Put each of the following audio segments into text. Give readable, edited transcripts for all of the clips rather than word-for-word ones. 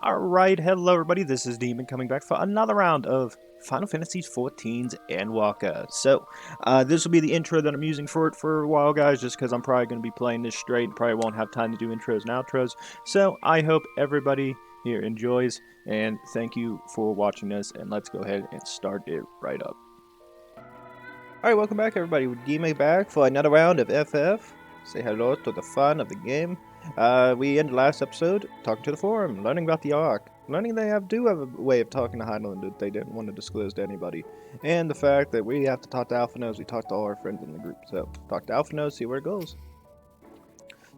Alright, hello everybody, this is Demon coming back for another round of Final Fantasy XIV's Endwalker. So, this will be the intro that I'm using for it for a while, guys, just because I'm probably going to be playing this straight and probably won't have time to do intros and outros. So, I hope everybody here enjoys, and thank you for watching this, and let's go ahead and start it right up. Alright, welcome back everybody, Demon back for another round of FF. Say hello to the fun of the game. We ended last episode talking to the forum, learning about the Ark, learning they do have a way of talking to Hydaelyn that they didn't want to disclose to anybody, and the fact that we have to talk to Alphanos. We talked to all our friends in the group, so talk to Alphanos, see where it goes.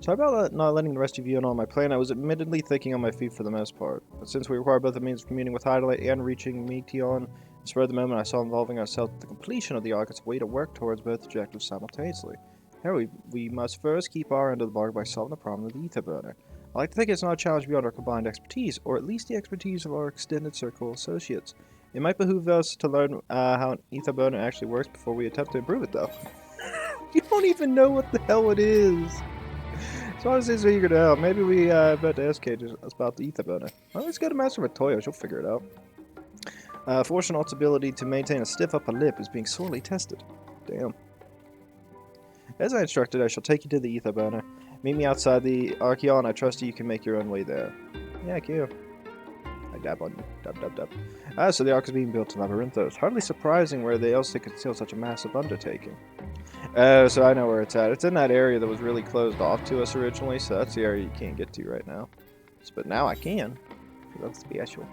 Sorry about not letting the rest of you in on my plan. I was admittedly thinking on my feet for the most part, but since we require both a means of communing with Hydaelyn and reaching Meteon, spur of the moment I saw involving ourselves with the completion of the Ark as a way to work towards both objectives simultaneously. Here we must first keep our end of the bargain by solving the problem of the ether burner. I like to think it's not a challenge beyond our combined expertise, or at least the expertise of our extended circle of associates. It might behoove us to learn how an ether burner actually works before we attempt to improve it, though. You don't even know what the hell it is. So honestly, it's eager to help. Maybe we bet to ask Kate about the ether burner. Well, let's go to Master Matoyo, she'll figure it out. Fortunaut's ability to maintain a stiff upper lip is being sorely tested. Damn. As I instructed, I shall take you to the ether burner. Meet me outside the Archeon. I trust you can make your own way there. Yeah, cute. I dab on you. Dab, dab, dab. So the Ark is being built in Labyrinthos. Hardly surprising where they else they could conceal such a massive undertaking. So I know where it's at. It's in that area that was really closed off to us originally, so that's the area you can't get to right now. But now I can. That's special.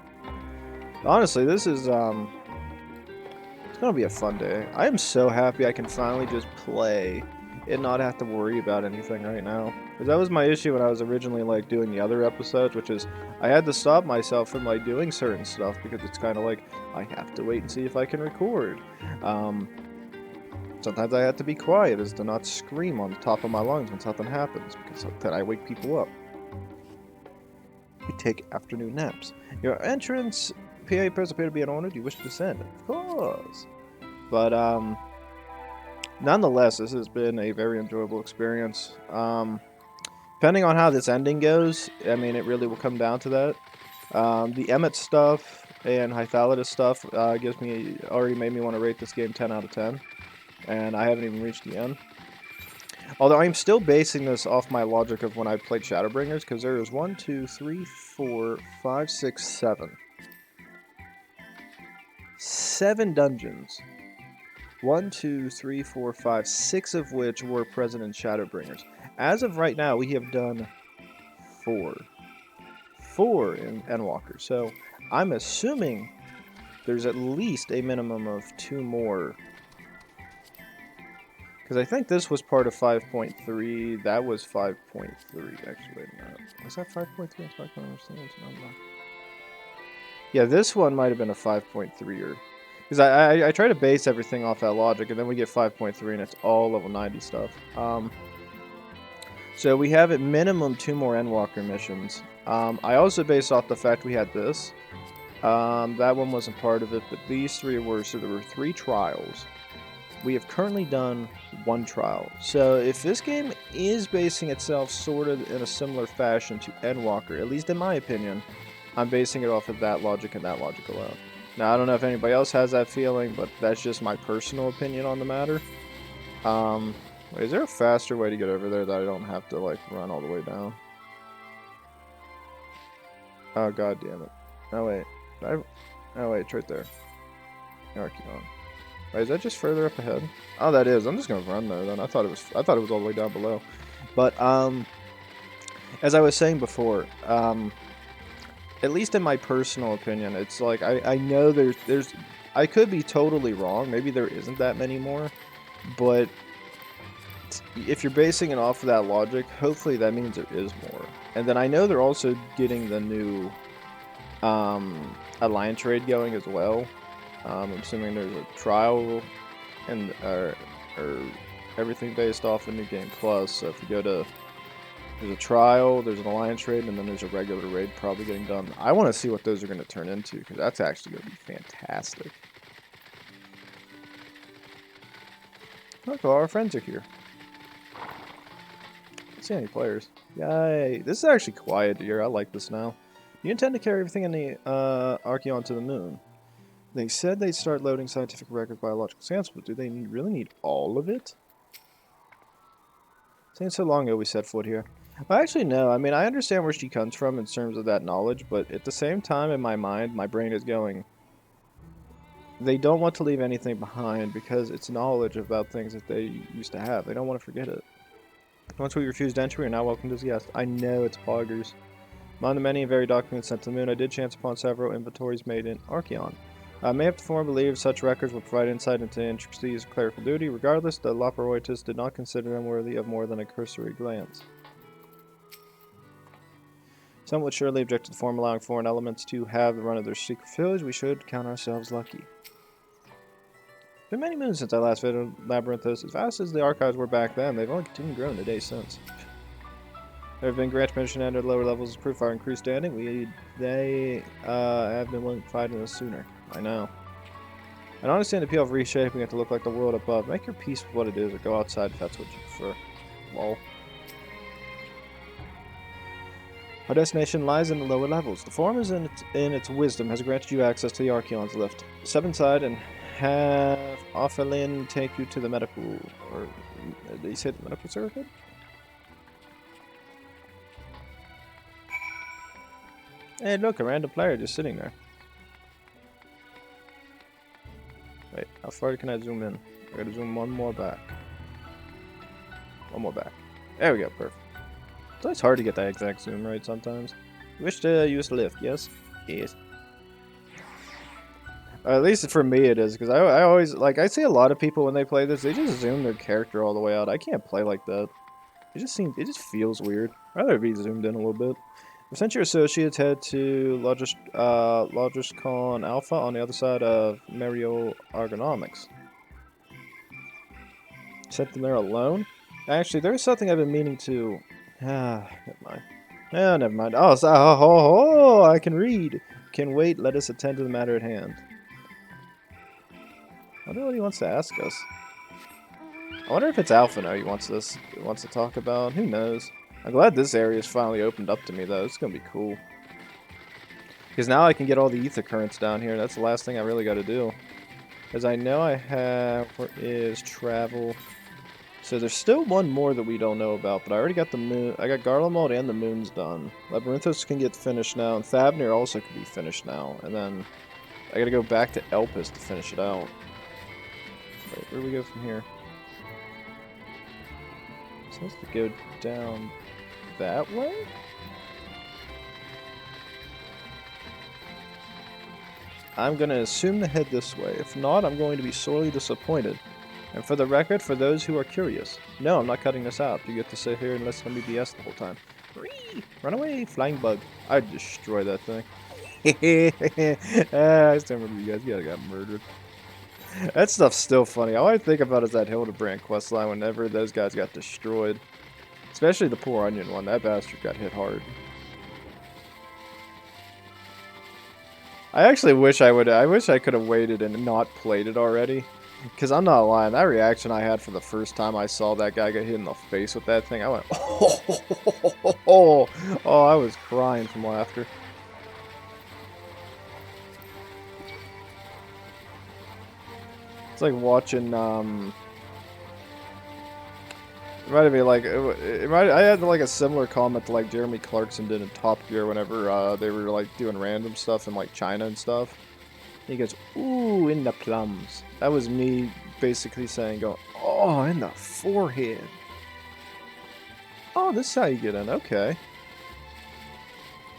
Honestly, this is, it's gonna be a fun day. I am so happy I can finally just play and not have to worry about anything right now. Because that was my issue when I was originally like doing the other episodes, which is I had to stop myself from like doing certain stuff because it's kind of like I have to wait and see if I can record. Sometimes I have to be quiet as to not scream on the top of my lungs when something happens because then I wake people up. We take afternoon naps. Your entrance PA appears to be an honor. Do you wish to descend? Of course. But nonetheless, this has been a very enjoyable experience. Depending on how this ending goes, I mean, it really will come down to that. The Emmet stuff and Hydaelyn stuff already made me want to rate this game 10 out of 10. And I haven't even reached the end. Although I'm still basing this off my logic of when I played Shadowbringers, because there is 1, 2, 3, 4, 5, 6, 7. 7 dungeons. 1, 2, 3, 4, 5, 6 of which were present in Shadowbringers. As of right now, we have done 4. 4 in Endwalker. So I'm assuming there's at least a minimum of 2 more. Because I think this was part of 5.3. That was 5.3. Actually, wait a minute. Was that 5.3? Yeah, this one might have been a 5.3er. Because I try to base everything off that logic, and then we get 5.3, and it's all level 90 stuff. So we have at minimum 2 more Endwalker missions. I also based off the fact we had this. That one wasn't part of it, but these 3 were. So there were 3 trials. We have currently done 1 trial. So if this game is basing itself sort of in a similar fashion to Endwalker, at least in my opinion, I'm basing it off of that logic and that logic alone. Now, I don't know if anybody else has that feeling, but that's just my personal opinion on the matter. Is there a faster way to get over there that I don't have to, like, run all the way down? Oh, god damn it. Oh, wait. Oh, wait, it's right there. Archeon. Wait, is that just further up ahead? Oh, that is. I'm just gonna run there then. I thought it was all the way down below. But, as I was saying before, at least in my personal opinion, it's like, I know there's, I could be totally wrong, maybe there isn't that many more, but if you're basing it off of that logic, hopefully that means there is more. And then I know they're also getting the new, Alliance raid going as well. I'm assuming there's a trial, and or everything based off of New Game Plus, so if you go to, there's a trial, there's an Alliance raid, and then there's a regular raid probably getting done. I want to see what those are going to turn into, because that's actually going to be fantastic. Look, all our friends are here. I don't see any players. Yay! This is actually quiet here, I like this now. You intend to carry everything in the Archeon to the moon. They said they'd start loading scientific records, biological samples, but do they really need all of it? Seems so long ago we set foot here. Well, actually, no. I mean, I understand where she comes from in terms of that knowledge, but at the same time, in my mind, my brain is going, they don't want to leave anything behind because it's knowledge about things that they used to have. They don't want to forget it. Once we refused entry, we are now welcomed as guests. I know it's poggers. Among the many and varied documents sent to the moon, I did chance upon several inventories made in Archeon. I may have to form believe such records will provide insight into the intricacies of clerical duty. Regardless, the Laperoitis did not consider them worthy of more than a cursory glance. Some would surely object to the form allowing foreign elements to have the run of their secret village. We should count ourselves lucky. It's been many moons since I last visited Labyrinthos. As vast as the archives were back then, they've only continued to grow in the days since. There have been grant permission to enter lower levels as proof of our increased standing. They have been willing to fight us sooner. I know. I don't understand the appeal of reshaping it to look like the world above. Make your peace with what it is, or go outside if that's what you prefer. Lol. Our destination lies in the lower levels. The form is in its wisdom has granted you access to the Archeon's lift. Step inside and have Hydaelyn take you to the medical, or did he say the medical circuit? Hey, look, a random player just sitting there. Wait, how far can I zoom in? I gotta zoom one more back. One more back. There we go, perfect. It's always hard to get that exact zoom right sometimes. You wish to use the lift, yes? Yes. At least for me it is, because I always, like, I see a lot of people when they play this, they just zoom their character all the way out. I can't play like that. It just feels weird. I'd rather be zoomed in a little bit. I've sent your associates head to Logiscon Alpha on the other side of Mario Ergonomics. Sent them there alone? Actually, there's something I've been meaning to... never mind. Oh, never mind. Oh, I can read. Can wait, let us attend to the matter at hand. I wonder what he wants to ask us. I wonder if it's Alpha now he wants to talk about. Who knows? I'm glad this area's finally opened up to me, though. It's gonna be cool. Because now I can get all the ether currents down here. That's the last thing I really got to do. As I know I have... Where is travel? So there's still one more that we don't know about, but I already got the moon. I got Garlemald and the moons done. Labyrinthos can get finished now, and Thavnir also can be finished now. And then I gotta go back to Elpis to finish it out. Wait, where do we go from here? It's supposed to go down that way? I'm gonna assume to head this way. If not, I'm going to be sorely disappointed. And for the record, for those who are curious, no, I'm not cutting this out. You get to sit here and listen to me BS the whole time. Run away, flying bug. I'd destroy that thing. I still remember you guys got murdered. That stuff's still funny. All I think about is that Hildebrand questline whenever those guys got destroyed. Especially the poor onion one. That bastard got hit hard. I actually wish I could have waited and not played it already. Because I'm not lying, that reaction I had for the first time I saw that guy get hit in the face with that thing, I went, oh, I was crying from laughter. It's like watching, reminded me like, I had like a similar comment to like Jeremy Clarkson did in Top Gear whenever they were like doing random stuff in like China and stuff. He goes, ooh, in the plums. That was me basically saying, oh, in the forehead. Oh, this is how you get in. Okay.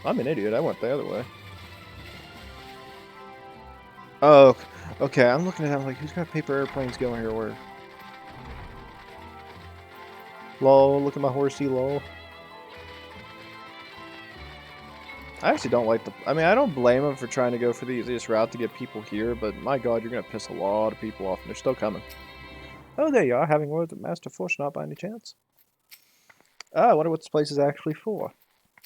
I'm an idiot. I went the other way. Oh, okay. I'm looking at that. I'm like, who's got paper airplanes going here? Where? Lol, look at my horsey, lol. I actually don't like the... I mean, I don't blame them for trying to go for the easiest route to get people here, but my god, you're going to piss a lot of people off, and they're still coming. Oh, there you are, having words with Master Fortunat by any chance? Ah, I wonder what this place is actually for.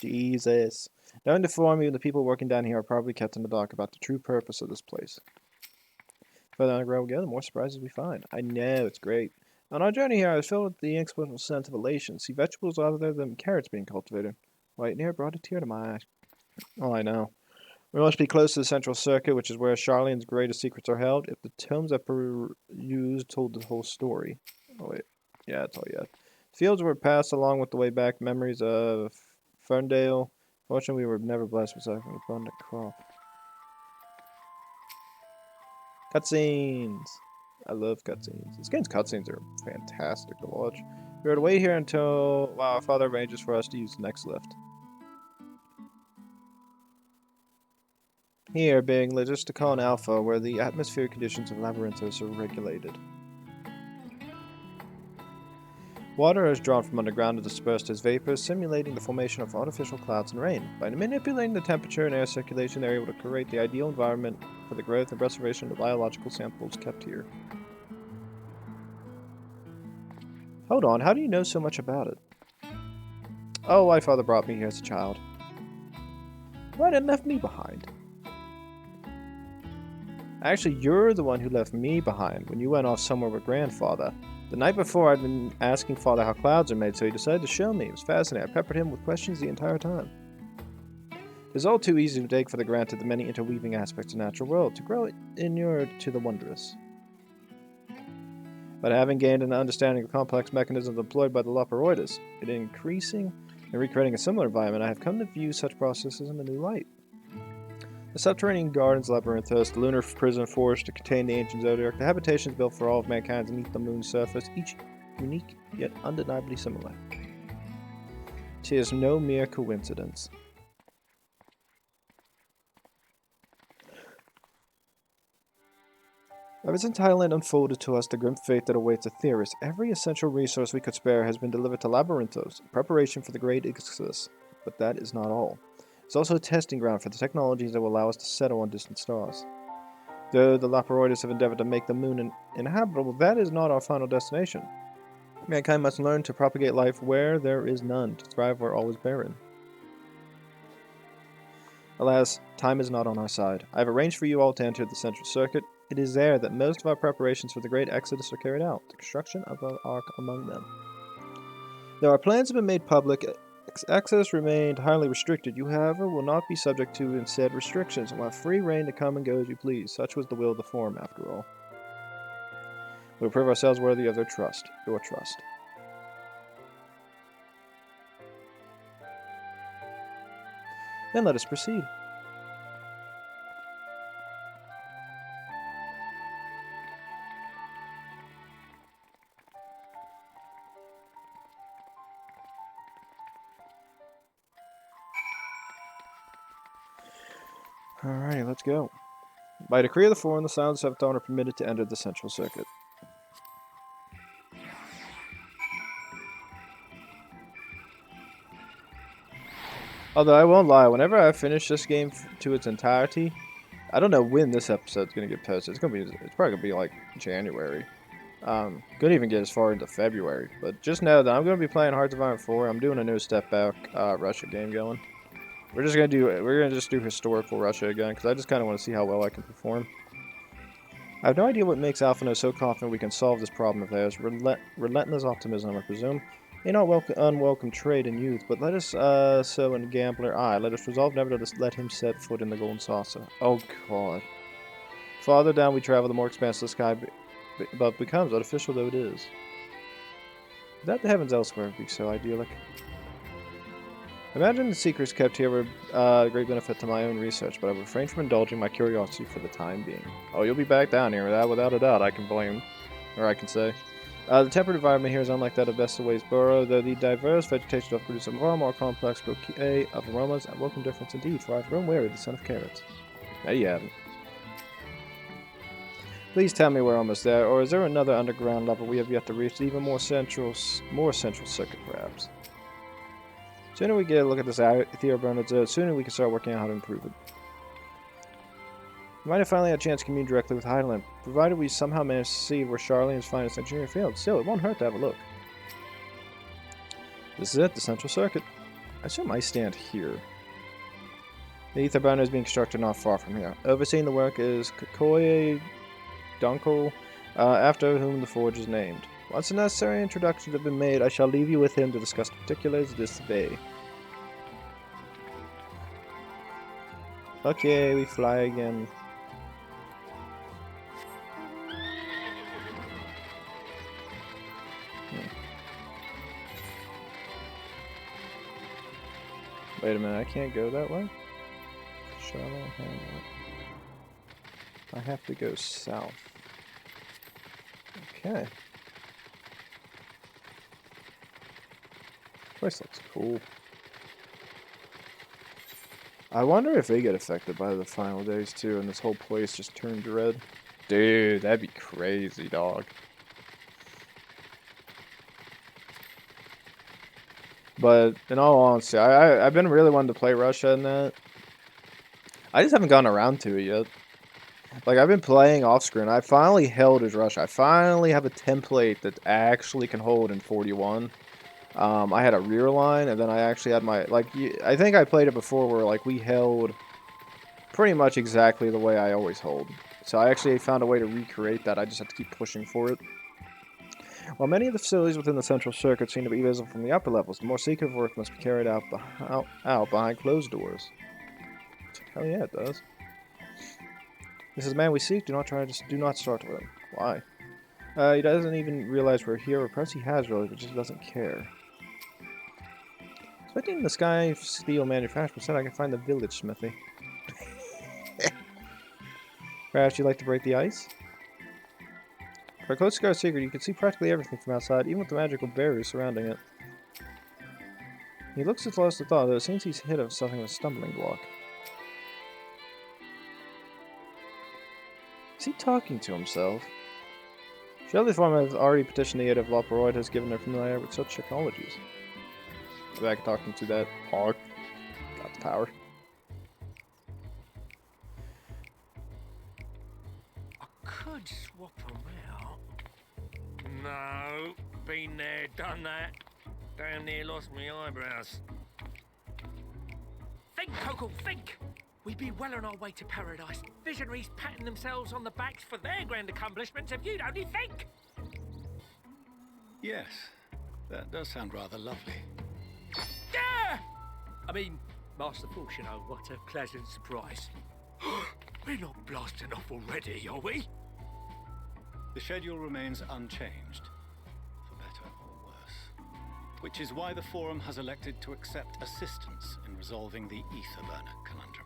Jesus. Knowing to inform you, the people working down here are probably kept in the dark about the true purpose of this place. The further underground we go, the more surprises we find. I know, it's great. On our journey here, I was filled with the inexplicable sense of elation. See vegetables other than carrots being cultivated. Right near brought a tear to my eyes. Oh, I know. We must be close to the central circuit, which is where Charlene's greatest secrets are held. If the tomes I perused told the whole story. Oh, wait. Yeah, that's all yet. Fields were passed along with the way back memories of Ferndale. Fortunately, we were never blessed with such an abundant crop. Cutscenes! I love cutscenes. This game's cutscenes are fantastic to watch. We are to wait here until our father arranges for us to use the next lift. Here, being Logisticon Alpha, where the atmospheric conditions of Labyrinthos are regulated. Water is drawn from underground and dispersed as vapor, simulating the formation of artificial clouds and rain. By manipulating the temperature and air circulation, they're able to create the ideal environment for the growth and preservation of biological samples kept here. Hold on, how do you know so much about it? Oh, my father brought me here as a child. Why didn't left me behind? Actually, you're the one who left me behind when you went off somewhere with grandfather. The night before, I'd been asking father how clouds are made, so he decided to show me. It was fascinating. I peppered him with questions the entire time. It's all too easy to take for the granted the many interweaving aspects of the natural world, to grow inured to the wondrous. But having gained an understanding of complex mechanisms employed by the Laparoides, in increasing and recreating a similar environment, I have come to view such processes in a new light. The subterranean gardens, labyrinthos, the lunar prison forest to contain the ancient zodiac, the habitations built for all of mankind beneath the moon's surface, each unique yet undeniably similar. It is no mere coincidence. Ever since Hydaelyn unfolded to us the grim fate that awaits the theorists, every essential resource we could spare has been delivered to Labyrinthos in preparation for the great exodus. But that is not all. It's also a testing ground for the technologies that will allow us to settle on distant stars. Though the Laparoides have endeavored to make the moon inhabitable, that is not our final destination. Mankind must learn to propagate life where there is none, to thrive where all is barren. Alas, time is not on our side. I have arranged for you all to enter the central circuit. It is there that most of our preparations for the great exodus are carried out, the construction of our ark among them. Though our plans have been made public, access remained highly restricted. You, however, will not be subject to said restrictions and will have free reign to come and go as you please. Such was the will of the Forum, after all. We will prove ourselves worthy of their trust, your trust. Then let us proceed. Alright, let's go. By decree of the Forum, the Silent Seventh Dawn are permitted to enter the central circuit. Although I won't lie, whenever I finish this game to its entirety, I don't know when this episode's gonna get posted. It's probably gonna be like January. Couldn't even get as far into February. But just know that I'm gonna be playing Hearts of Iron 4. I'm doing a new step back Russia game going. We're gonna just do historical Russia again because I just kind of want to see how well I can perform. I have no idea what makes Alphino so confident we can solve this problem of theirs. Relentless optimism, I presume. A not unwelcome trait in youth, but let us sow in gambler eye. Let us resolve never to let him set foot in the golden saucer. Oh God. Farther down we travel, the more expansive the sky above becomes, artificial though it is. That the heavens elsewhere would be so idyllic. Imagine the secrets kept here were a great benefit to my own research, but I will refrain from indulging my curiosity for the time being. Oh, you'll be back down here, without a doubt, I can say. The temperate environment here is unlike that of Vestavay's Burrow, though the diverse vegetation does produce a far more complex bouquet of aromas and welcome difference indeed, for I have grown weary of the scent of carrots. There you have it. Please tell me we're almost there, or is there another underground level we have yet to reach, even more central circuit perhaps? Sooner we get a look at this Eorzean, the sooner we can start working out how to improve it. We might have finally had a chance to commune directly with Hydaelyn, provided we somehow manage to see where Charlene's finest engineer failed. Still, it won't hurt to have a look. This is it, the central circuit. I assume I stand here. The ether burner is being constructed not far from here. Overseeing the work is Kokoye Dunkel, after whom the forge is named. Once the necessary introductions have been made, I shall leave you with him to discuss the particulars of this bay. Okay, we fly again. Wait a minute, I can't go that way? Shall I have to go south. Okay. Place looks cool. I wonder if they get affected by the final days too, and this whole place just turned red. Dude, that'd be crazy, dog. But in all honesty, I've been really wanting to play Russia in that. I just haven't gotten around to it yet. Like, I've been playing off screen. I finally held as Russia. I finally have a template that actually can hold in 41. I had a rear line, and then I actually had my, like, I think I played it before where, like, we held pretty much exactly the way I always hold. So I actually found a way to recreate that. I just have to keep pushing for it. While many of the facilities within the central circuit seem to be visible from the upper levels, the more secret work must be carried out, behind closed doors. Hell yeah, it does. This is the man we seek. Do not start with him. Why? He doesn't even realize we're here, or perhaps he has really, but just doesn't care. Expecting the sky steel manufacturer said I can find the village smithy. Perhaps you'd like to break the ice? For a close scar secret, you can see practically everything from outside, even with the magical barriers surrounding it. He looks at lost to thought, though it seems he's hit of something of a stumbling block. Is he talking to himself? Surely Form has already petitioned the aid of Loperoid has given their familiarity with such technologies. Maybe I can talk him to that hog. Got the power. I could swap them out. No, been there, done that. Damn near lost my eyebrows. Think, Coco, think! We'd be well on our way to paradise. Visionaries patting themselves on the backs for their grand accomplishments if you'd only think! Yes, that does sound rather lovely. Yeah! I mean, masterful, you know, what a pleasant surprise. We're not blasting off already, are we? The schedule remains unchanged, for better or worse. Which is why the Forum has elected to accept assistance in resolving the ether burner conundrum.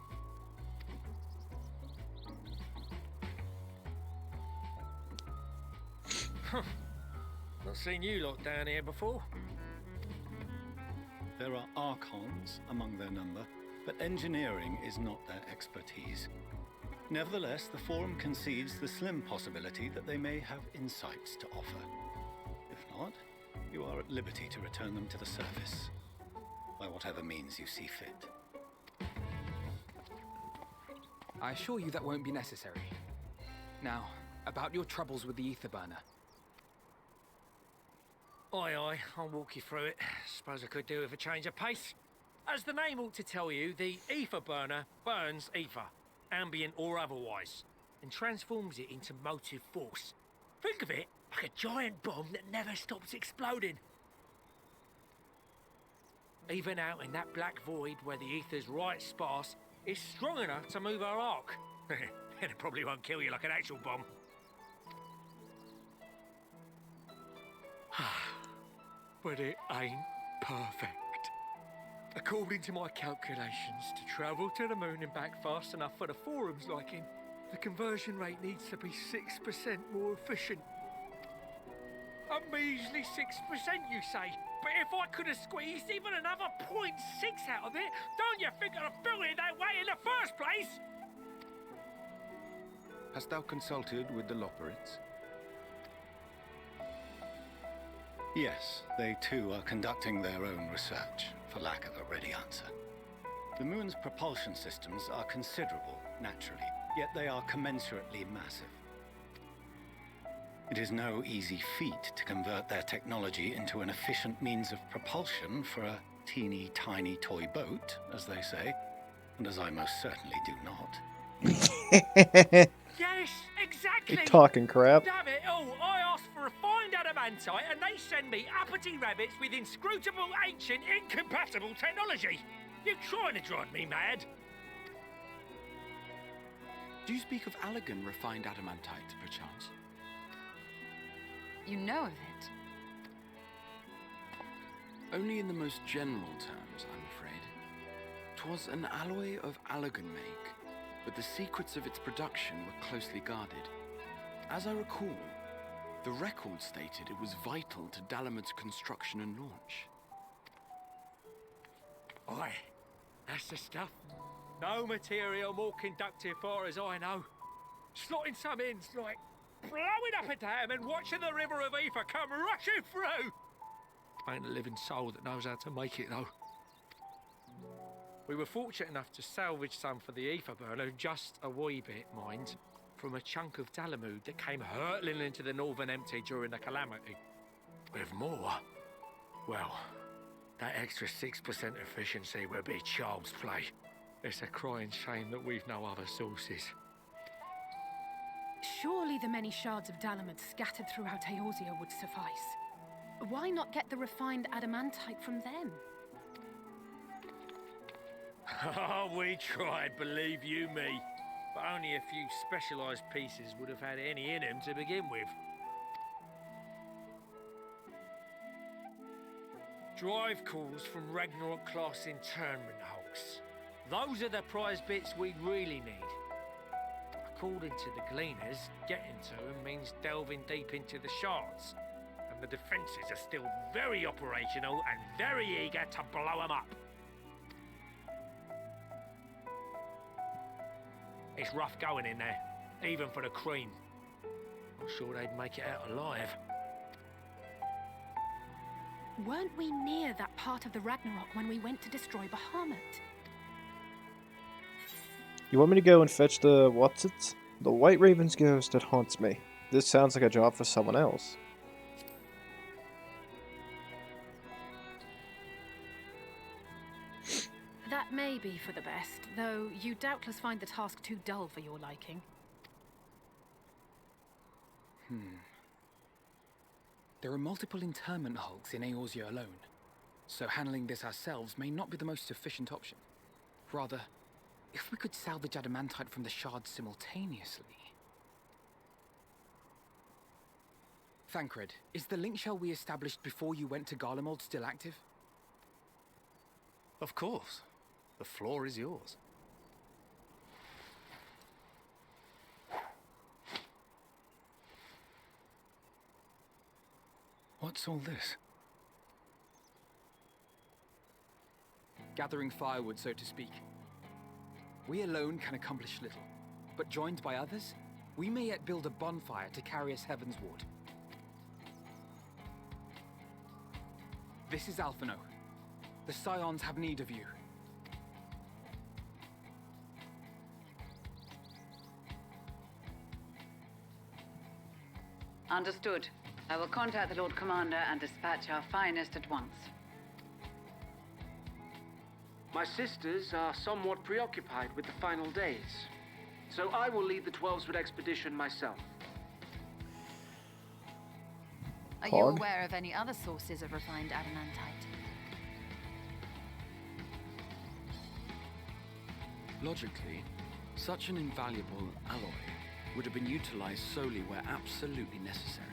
Not seen you lot down here before. There are Archons among their number, but engineering is not their expertise. Nevertheless, the Forum concedes the slim possibility that they may have insights to offer. If not, you are at liberty to return them to the surface, by whatever means you see fit. I assure you that won't be necessary. Now, about your troubles with the ether burner. Aye, aye, I'll walk you through it. Suppose I could do with a change of pace. As the name ought to tell you, the ether burner burns ether, ambient or otherwise, and transforms it into motive force. Think of it like a giant bomb that never stops exploding. Even out in that black void where the ether's right sparse, it's strong enough to move our arc. And it probably won't kill you like an actual bomb. But it ain't perfect. According to my calculations, to travel to the moon and back fast enough for the Forum's liking, the conversion rate needs to be 6% more efficient. A measly 6%, you say? But if I could have squeezed even another 0.6 out of it, don't you think I'd have built it that way in the first place? Hast thou consulted with the Loperids? Yes, they too are conducting their own research, for lack of a ready answer. The moon's propulsion systems are considerable, naturally, yet they are commensurately massive. It is no easy feat to convert their technology into an efficient means of propulsion for a teeny tiny toy boat, as they say, and as I most certainly do not. Yes, exactly! You talking crap. Damn it all, I asked for refined adamantite and they send me uppity rabbits with inscrutable, ancient, incompatible technology. You're trying to drive me mad. Do you speak of Allegan refined adamantite, perchance? You know of it? Only in the most general terms, I'm afraid. 'Twas an alloy of Allegan make, but the secrets of its production were closely guarded. As I recall, the record stated it was vital to Dalamad's construction and launch. Aye, that's the stuff. No material more conductive far as I know. Slotting some ends like blowing up a dam and watching the river of ether come rushing through. Ain't a living soul that knows how to make it though. We were fortunate enough to salvage some for the ether burner, just a wee bit, mind, from a chunk of Dalamud that came hurtling into the Northern Empty during the Calamity. With more, well, that extra 6% efficiency would be child's play. It's a crying shame that we've no other sources. Surely the many shards of Dalamud scattered throughout Eorzea would suffice. Why not get the refined adamantite from them? Oh, we tried, believe you me. But only a few specialised pieces would have had any in them to begin with. Drive calls from Ragnarok class internment hulks. Those are the prize bits we really need. According to the Gleaners, getting to them means delving deep into the shards. And the defences are still very operational and very eager to blow them up. It's rough going in there, even for the cream. Not sure they'd make it out alive. Weren't we near that part of the Ragnarok when we went to destroy Bahamut? You want me to go and fetch the what's-it? The White Raven's ghost that haunts me. This sounds like a job for someone else. That may be for the best, though you doubtless find the task too dull for your liking. There are multiple internment hulks in Eorzea alone, so handling this ourselves may not be the most efficient option. Rather, if we could salvage adamantite from the shards simultaneously... Thancred, is the link shell we established before you went to Garlemald still active? Of course. The floor is yours. What's all this? Gathering firewood, so to speak. We alone can accomplish little, but joined by others, we may yet build a bonfire to carry us heavensward. This is Alphino. The Scions have need of you. Understood. I will contact the Lord Commander and dispatch our finest at once. My sisters are somewhat preoccupied with the final days, so I will lead the 12-foot expedition myself. Are you aware of any other sources of refined adamantite? Logically, such an invaluable alloy would have been utilized solely where absolutely necessary,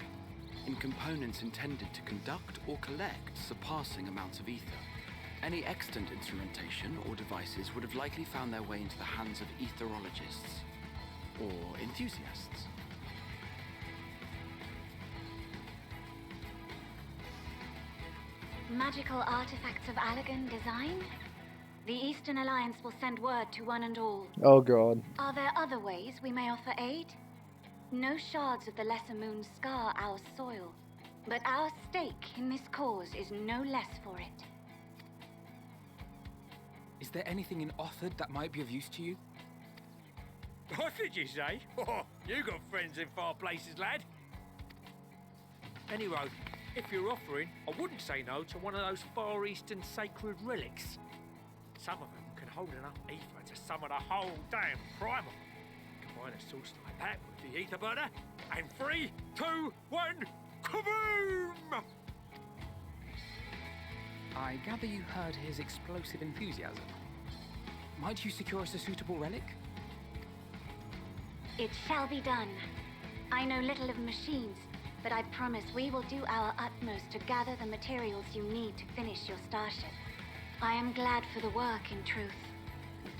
in components intended to conduct or collect surpassing amounts of ether. Any extant instrumentation or devices would have likely found their way into the hands of etherologists or enthusiasts. Magical artifacts of Allegan design? The Eastern Alliance will send word to one and all. Oh god. Are there other ways we may offer aid? No shards of the Lesser Moon scar our soil, but our stake in this cause is no less for it. Is there anything in Othard that might be of use to you? What did you say? Oh, you got friends in far places, lad. Anyway, if you're offering, I wouldn't say no to one of those Far Eastern sacred relics. Some of them can hold enough ether to summon a whole damn primal. Combine a source like that with the ether burner, and 3, 2, 1, kaboom! I gather you heard his explosive enthusiasm. Might you secure us a suitable relic? It shall be done. I know little of machines, but I promise we will do our utmost to gather the materials you need to finish your starship. I am glad for the work, in truth.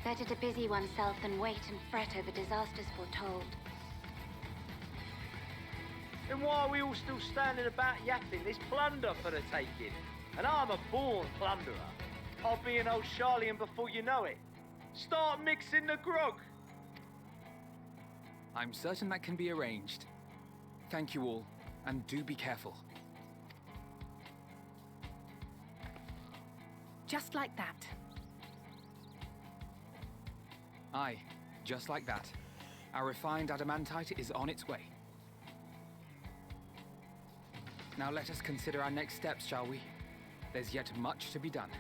Better to busy oneself than wait and fret over disasters foretold. Then why are we all still standing about yapping? There's plunder for the taking. And I'm a born plunderer. I'll be an old Charlian before you know it. Start mixing the grog. I'm certain that can be arranged. Thank you all, and do be careful. Just like that. Aye, just like that. Our refined adamantite is on its way. Now let us consider our next steps, shall we? There's yet much to be done.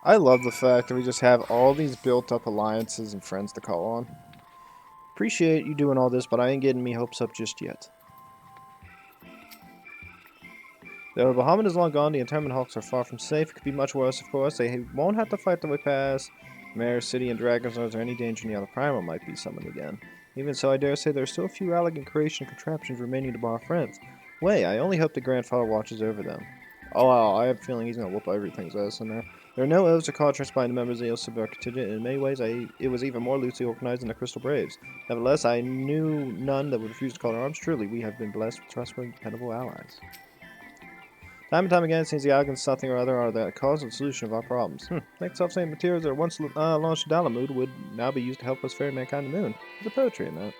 I love the fact that we just have all these built-up alliances and friends to call on. Appreciate you doing all this, but I ain't getting me hopes up just yet. Though Bahamut is long gone, the internment hulks are far from safe. It could be much worse, of course. They won't have to fight their way past Mare City and Dragon's Nose or any danger near the Primal might be summoned again. Even so, I dare say there are still a few elegant creation contraptions remaining to bar our friends. Wait, I only hope the Grandfather watches over them. Oh wow, I have a feeling he's gonna whoop everything's ass in there. There are no elves or contracts by the members of the Eorzea contingent, and in many ways it was even more loosely organized than the Crystal Braves. Nevertheless, I knew none that would refuse to call their arms. Truly, we have been blessed with trustworthy, dependable allies. Time and time again, it seems the Algans something or other are the cause and solution of our problems. Like self-same materials that once launched to Dalamud would now be used to help us ferry mankind to the moon. There's a poetry in that.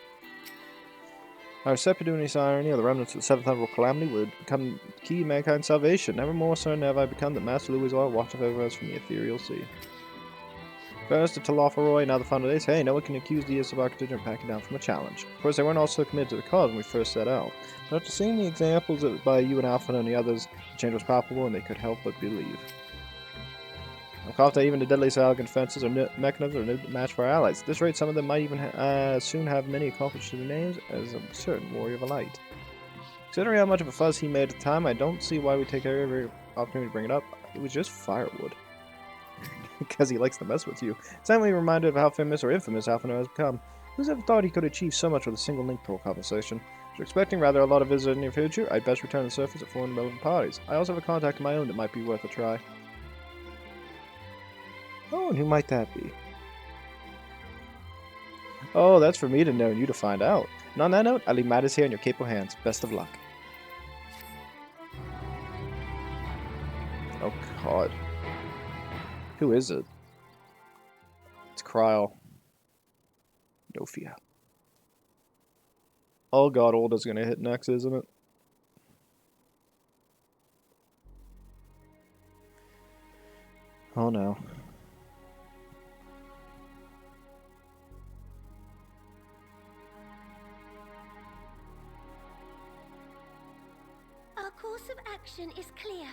Our Sepiduni's irony, or the remnants of the Seventh Umbral Calamity, would become key to mankind's salvation. Never more certain have I become that Master Louis Oil watcheth over us from the ethereal sea. First to Talafaroy, now the final days. Hey, no one can accuse the Eos of our contingent of backing down from a challenge. Of course, they weren't also committed to the cause when we first set out. But after seeing the examples by you and Alpha and the others, the change was palpable and they could help but believe. I'm confident even the deadliest elegant defenses or mechanisms are no match for our allies. At this rate, some of them might even soon have many accomplished in their names as a certain warrior of a light. Considering how much of a fuss he made at the time, I don't see why we take every opportunity to bring it up. It was just firewood. Because he likes to mess with you. Suddenly reminded of how famous or infamous Alphino has become. Who's ever thought he could achieve so much with a single link pro conversation? If you're expecting rather a lot of visitors in the near future, I'd best return to the surface at 4 relevant parties. I also have a contact of my own that might be worth a try. Oh, and who might that be? Oh, that's for me to know and you to find out. And on that note, I leave matters here in your capable hands. Best of luck. Oh, God. Who is it? It's Kryl. No fear. Oh, God, Olda's gonna hit next, isn't it? Oh, no. Our course of action is clear.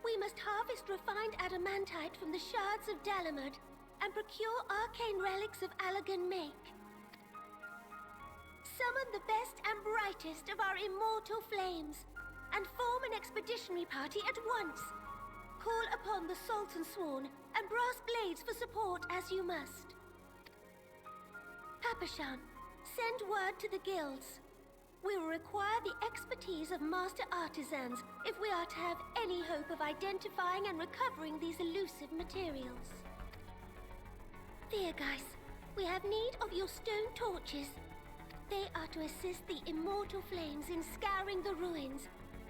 We must harvest refined adamantite from the shards of Dalamud and procure arcane relics of Allagan make. Summon the best and brightest of our immortal flames and form an expeditionary party at once. Call upon the Sultan Sworn and Brass Blades for support as you must. Papashan, send word to the guilds. We will require the expertise of master artisans if we are to have any hope of identifying and recovering these elusive materials. Guys, we have need of your stone torches. They are to assist the immortal flames in scouring the ruins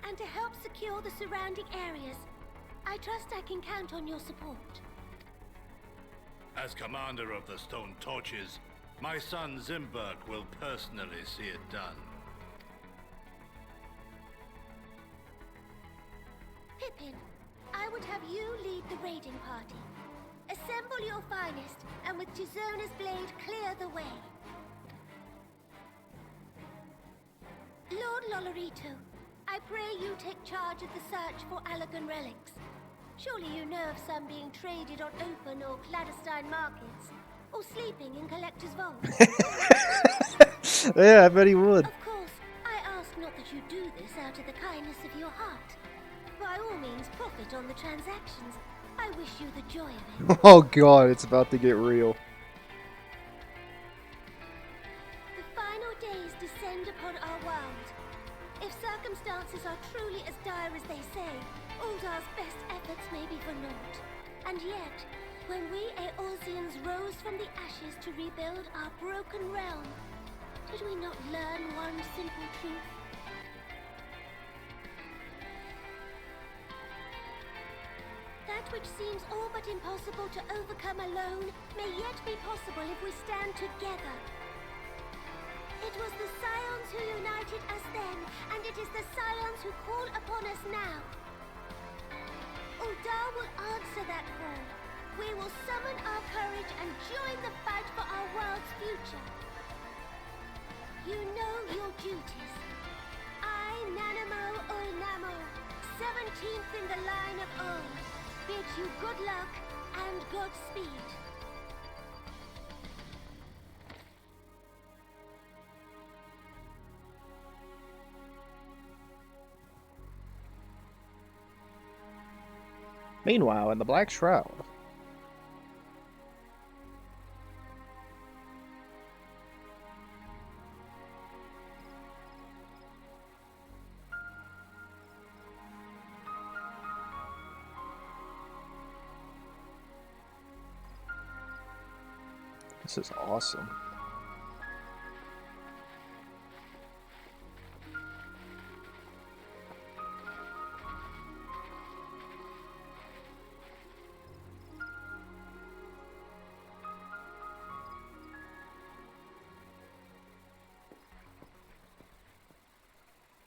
and to help secure the surrounding areas. I trust I can count on your support. As commander of the Stone Torches, my son Zimberg will personally see it done. Pippin, I would have you lead the raiding party. Assemble your finest, and with Tizona's blade clear the way. Lolorito, I pray you take charge of the search for Allegan relics. Surely you know of some being traded on open or clandestine markets, or sleeping in collectors' vaults. Yeah, I bet he would. Of course, I ask not that you do this out of the kindness of your heart. By all means, profit on the transactions. I wish you the joy of it. Oh god, it's about to get real. The final days descend upon our world. If circumstances are truly as dire as they say, Uldar's best efforts may be for naught. And yet, when we Eorzeans rose from the ashes to rebuild our broken realm, did we not learn one simple truth? That which seems all but impossible to overcome alone may yet be possible if we stand together. It was the Scions who united us then, and it is the Scions who call upon us now. Uldar will answer that call. We will summon our courage and join the fight for our world's future. You know your duties. I, Nanamo Ulnamo, 17th in the line of Ul, bid you good luck and Godspeed. Meanwhile, in the Black Shroud. This is awesome.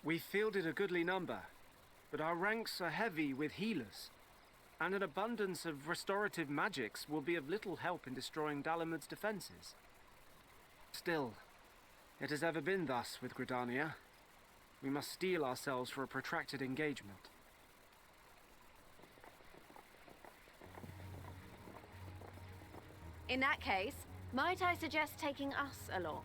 We fielded a goodly number, but our ranks are heavy with healers, and an abundance of restorative magics will be of little help in destroying Dalamud's defenses. Still, it has ever been thus with Gridania. We must steel ourselves for a protracted engagement. In that case, might I suggest taking us along?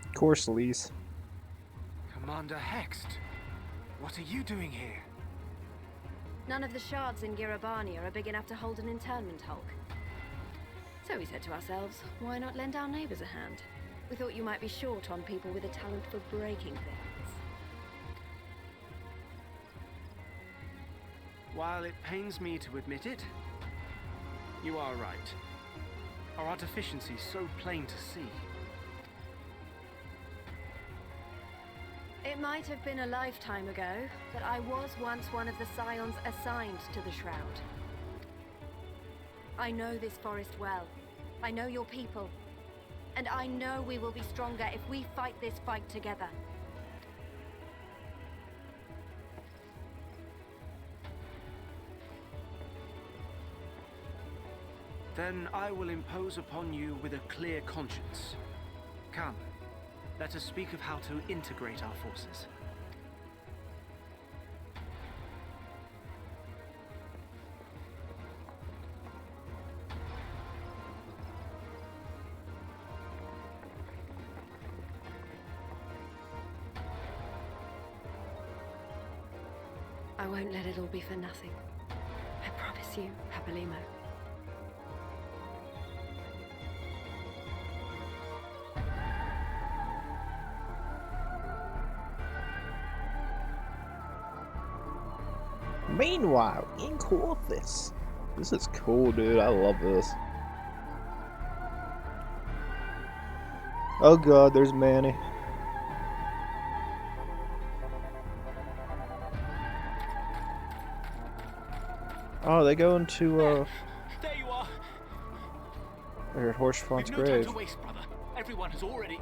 Of course, Lise. Commander Hext, what are you doing here? None of the shards in Girabania are big enough to hold an internment hulk. So we said to ourselves, why not lend our neighbors a hand? We thought you might be short on people with a talent for breaking things. While it pains me to admit it, you are right. Our deficiency so plain to see. It might have been a lifetime ago, but I was once one of the Scions assigned to the Shroud. I know this forest well. I know your people. And I know we will be stronger if we fight this fight together. Then I will impose upon you with a clear conscience. Come. Let us speak of how to integrate our forces. I won't let it all be for nothing. I promise you, Hydaelyn. Meanwhile, in Corthus. This is cool, dude. I love this. Oh god, there's Manny. Oh, they go into, There you are. they're at Horsefront's We've no time grave. to waste, brother. Everyone has already...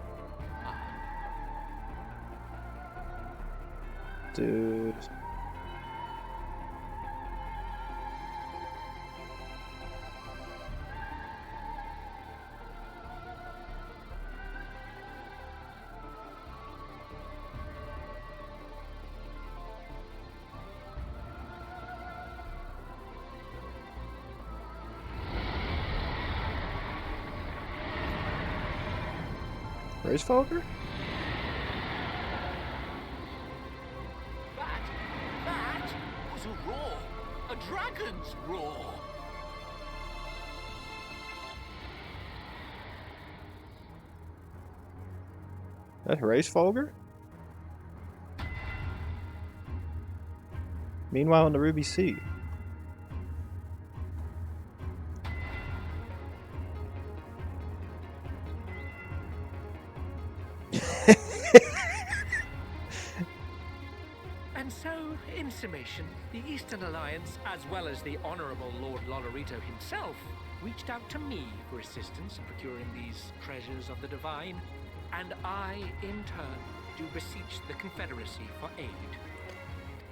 Dude. Racefolger? That was a roar. A dragon's roar. That Racefolger? Meanwhile in the Ruby Sea. And so, in summation, the Eastern Alliance, as well as the Honourable Lord Lolorito himself, reached out to me for assistance in procuring these treasures of the divine, and I, in turn, do beseech the Confederacy for aid.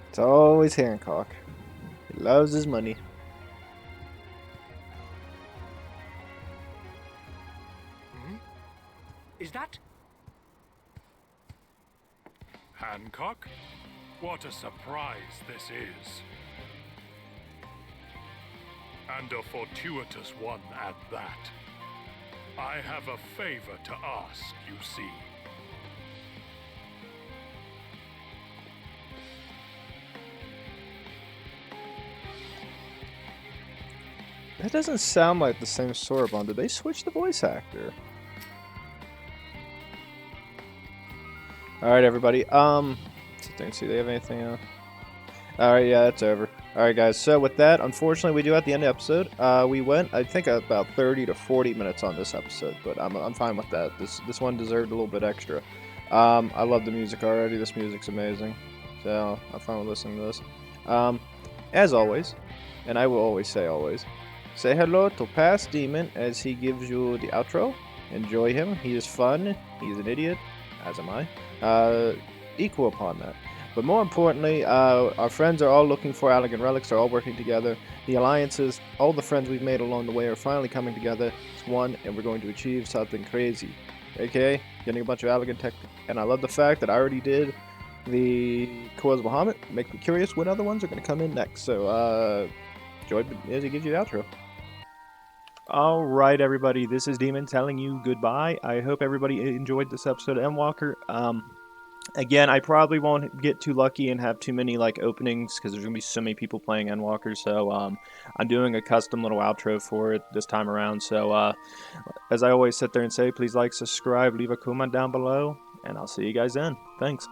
It's always Hancock. He loves his money. Is that... Hancock? What a surprise this is. And a fortuitous one at that. I have a favor to ask, you see. That doesn't sound like the same Sorbonne. Did they switch the voice actor? Alright, everybody. Sit there and see if they have anything else. Alright, yeah, it's over. Alright, guys. So, with that, unfortunately, we do at the end of the episode. We went, I think, about 30 to 40 minutes on this episode, but I'm fine with that. This one deserved a little bit extra. I love the music already. This music's amazing. So, I'm fine with listening to this. As always, and I will always, say hello to Past Demon as he gives you the outro. Enjoy him. He is fun. He's an idiot, as am I. Equal upon that. But more importantly, our friends are all looking for Allagan relics. They're all working together. The alliances, all the friends we've made along the way are finally coming together. It's one, and we're going to achieve something crazy. AKA, getting a bunch of Allagan tech. And I love the fact that I already did the Coils of Bahamut. Make me curious what other ones are going to come in next. So, enjoy as he gives you the outro. Alright, everybody, this is Demon telling you goodbye. I hope everybody enjoyed this episode of Endwalker. Again, I probably won't get too lucky and have too many openings because there's going to be so many people playing Endwalker. So I'm doing a custom little outro for it this time around. So as I always sit there and say, please like, subscribe, leave a comment down below, and I'll see you guys then. Thanks.